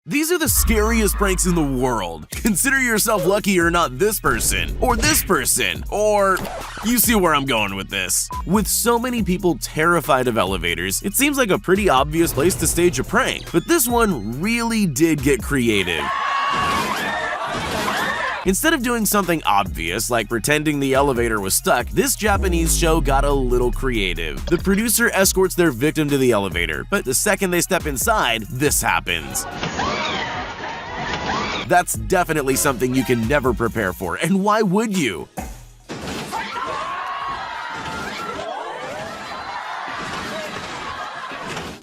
These are the scariest pranks in the world. Consider yourself lucky you're not this person, or you see where I'm going with this. With so many people terrified of elevators, it seems like a pretty obvious place to stage a prank, but this one really did get creative. Instead of doing something obvious like pretending the elevator was stuck, this Japanese show got a little creative. The producer escorts their victim to the elevator, but the second they step inside, this happens. That's definitely something you can never prepare for, and why would you?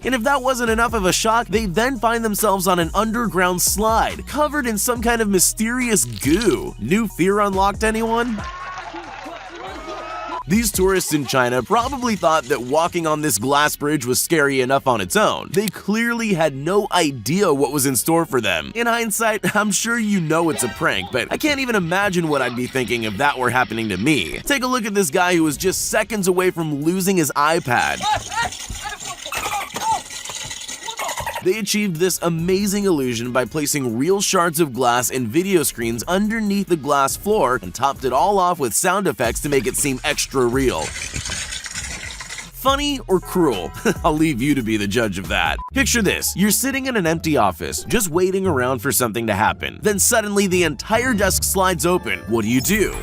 And if that wasn't enough of a shock, they then find themselves on an underground slide, covered in some kind of mysterious goo. New fear unlocked, anyone? These tourists in China probably thought that walking on this glass bridge was scary enough on its own. They clearly had no idea what was in store for them. In hindsight, I'm sure you know it's a prank, but I can't even imagine what I'd be thinking if that were happening to me. Take a look at this guy who was just seconds away from losing his iPad. They achieved this amazing illusion by placing real shards of glass and video screens underneath the glass floor and topped it all off with sound effects to make it seem extra real. Funny or cruel? I'll leave you to be the judge of that. Picture this, you're sitting in an empty office, just waiting around for something to happen. Then suddenly the entire desk slides open. What do?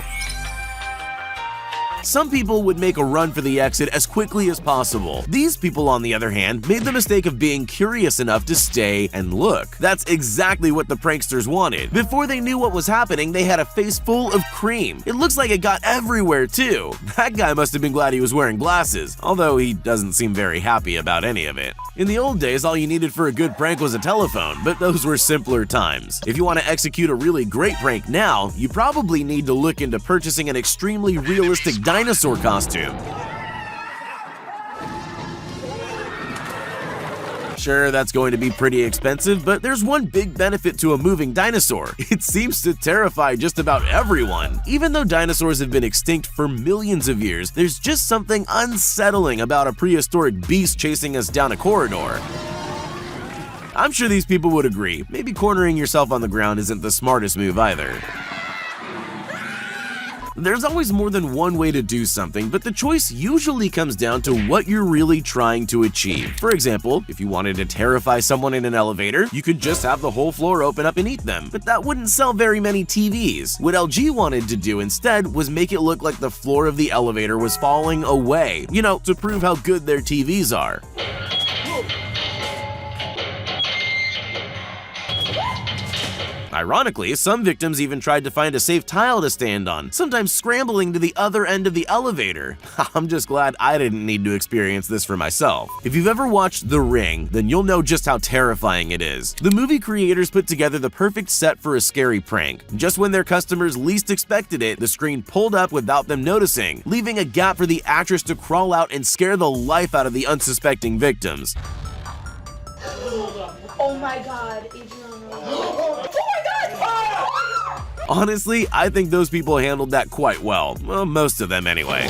Some people would make a run for the exit as quickly as possible. These people, on the other hand, made the mistake of being curious enough to stay and look. That's exactly what the pranksters wanted. Before they knew what was happening, they had a face full of cream. It looks like it got everywhere too. That guy must have been glad he was wearing glasses, although he doesn't seem very happy about any of it. In the old days, all you needed for a good prank was a telephone, but those were simpler times. If you want to execute a really great prank now, you probably need to look into purchasing an extremely realistic dinosaur costume. Sure, that's going to be pretty expensive, but there's one big benefit to a moving dinosaur. It seems to terrify just about everyone. Even though dinosaurs have been extinct for millions of years, there's just something unsettling about a prehistoric beast chasing us down a corridor. I'm sure these people would agree. Maybe cornering yourself on the ground isn't the smartest move either. There's always more than one way to do something, but the choice usually comes down to what you're really trying to achieve. For example, if you wanted to terrify someone in an elevator, you could just have the whole floor open up and eat them, but that wouldn't sell very many TVs. What LG wanted to do instead was make it look like the floor of the elevator was falling away, to prove how good their TVs are. Ironically, some victims even tried to find a safe tile to stand on, sometimes scrambling to the other end of the elevator. I'm just glad I didn't need to experience this for myself. If you've ever watched The Ring, then you'll know just how terrifying it is. The movie creators put together the perfect set for a scary prank. Just when their customers least expected it, the screen pulled up without them noticing, leaving a gap for the actress to crawl out and scare the life out of the unsuspecting victims. Oh my god, Adriana. Honestly, I think those people handled that quite well. Well, most of them anyway.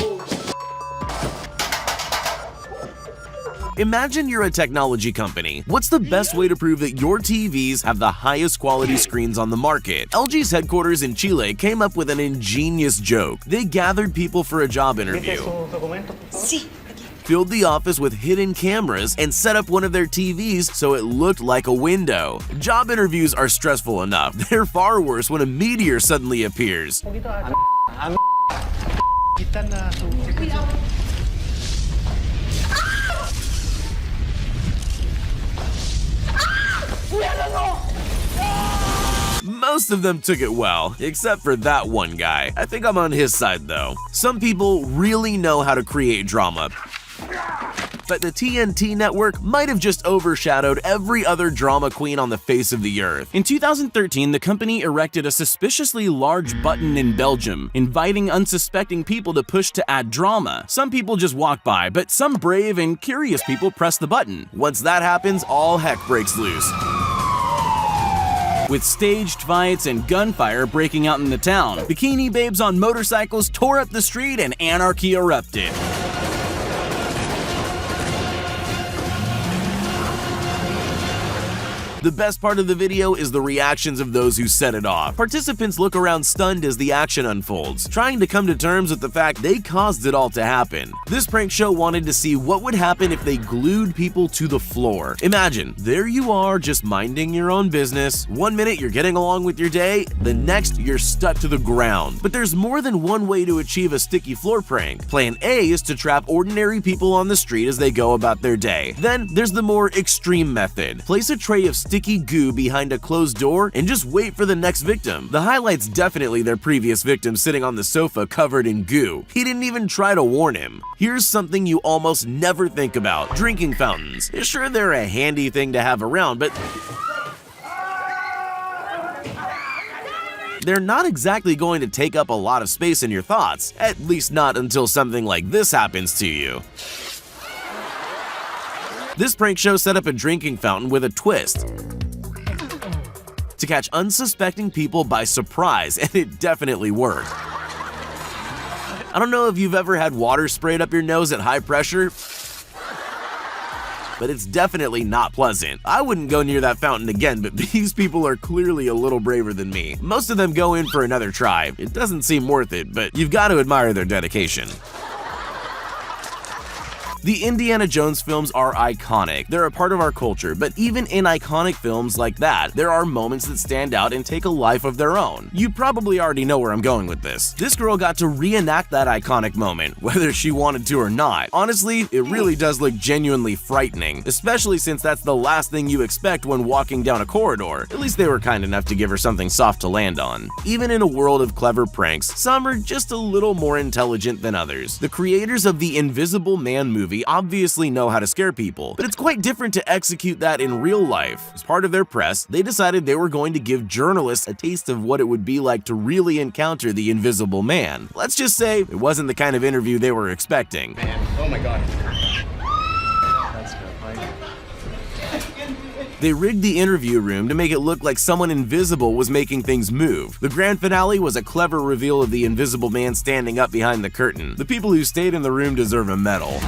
Imagine you're a technology company. What's the best way to prove that your TVs have the highest quality screens on the market? LG's headquarters in Chile came up with an ingenious joke. They gathered people for a job interview, filled the office with hidden cameras, and set up one of their TVs so it looked like a window. Job interviews are stressful enough. They're far worse when a meteor suddenly appears. Most of them took it well, except for that one guy. I think I'm on his side though. Some people really know how to create drama, but the TNT network might have just overshadowed every other drama queen on the face of the earth. In 2013, the company erected a suspiciously large button in Belgium, inviting unsuspecting people to push to add drama. Some people just walk by, but some brave and curious people press the button. Once that happens, all heck breaks loose, with staged fights and gunfire breaking out in the town. Bikini babes on motorcycles tore up the street and anarchy erupted. The best part of the video is the reactions of those who set it off. Participants look around stunned as the action unfolds, trying to come to terms with the fact they caused it all to happen. This prank show wanted to see what would happen if they glued people to the floor. Imagine, there you are just minding your own business. One minute you're getting along with your day, the next you're stuck to the ground. But there's more than one way to achieve a sticky floor prank. Plan A is to trap ordinary people on the street as they go about their day. Then there's the more extreme method. Place a tray of sticky goo behind a closed door and just wait for the next victim. The highlight's definitely their previous victim sitting on the sofa covered in goo. He didn't even try to warn him. Here's something you almost never think about: drinking fountains. Sure, they're a handy thing to have around, but they're not exactly going to take up a lot of space in your thoughts, at least not until something like this happens to you. This prank show set up a drinking fountain with a twist to catch unsuspecting people by surprise, and it definitely worked. I don't know if you've ever had water sprayed up your nose at high pressure, but it's definitely not pleasant. I wouldn't go near that fountain again, but these people are clearly a little braver than me. Most of them go in for another try. It doesn't seem worth it, but you've got to admire their dedication. The Indiana Jones films are iconic. They're a part of our culture, but even in iconic films like that, there are moments that stand out and take a life of their own. You probably already know where I'm going with this. This girl got to reenact that iconic moment, whether she wanted to or not. Honestly, it really does look genuinely frightening, especially since that's the last thing you expect when walking down a corridor. At least they were kind enough to give her something soft to land on. Even in a world of clever pranks, some are just a little more intelligent than others. The creators of the Invisible Man movie obviously know how to scare people, but it's quite different to execute that in real life. As part of their press, they decided they were going to give journalists a taste of what it would be like to really encounter the Invisible Man. Let's just say it wasn't the kind of interview they were expecting. Man, oh my god. That's terrifying. They rigged the interview room to make it look like someone invisible was making things move. The grand finale was a clever reveal of the Invisible Man standing up behind the curtain. The people who stayed in the room deserve a medal.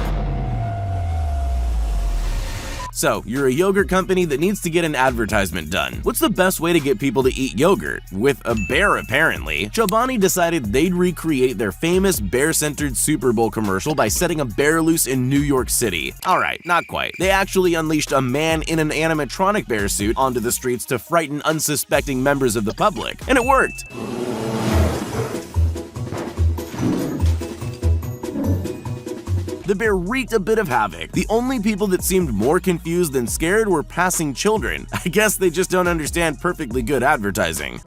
So, you're a yogurt company that needs to get an advertisement done. What's the best way to get people to eat yogurt? With a bear, apparently. Chobani decided they'd recreate their famous bear-centered Super Bowl commercial by setting a bear loose in New York City. Alright, not quite. They actually unleashed a man in an animatronic bear suit onto the streets to frighten unsuspecting members of the public. And it worked! The bear wreaked a bit of havoc. The only people that seemed more confused than scared were passing children. I guess they just don't understand perfectly good advertising.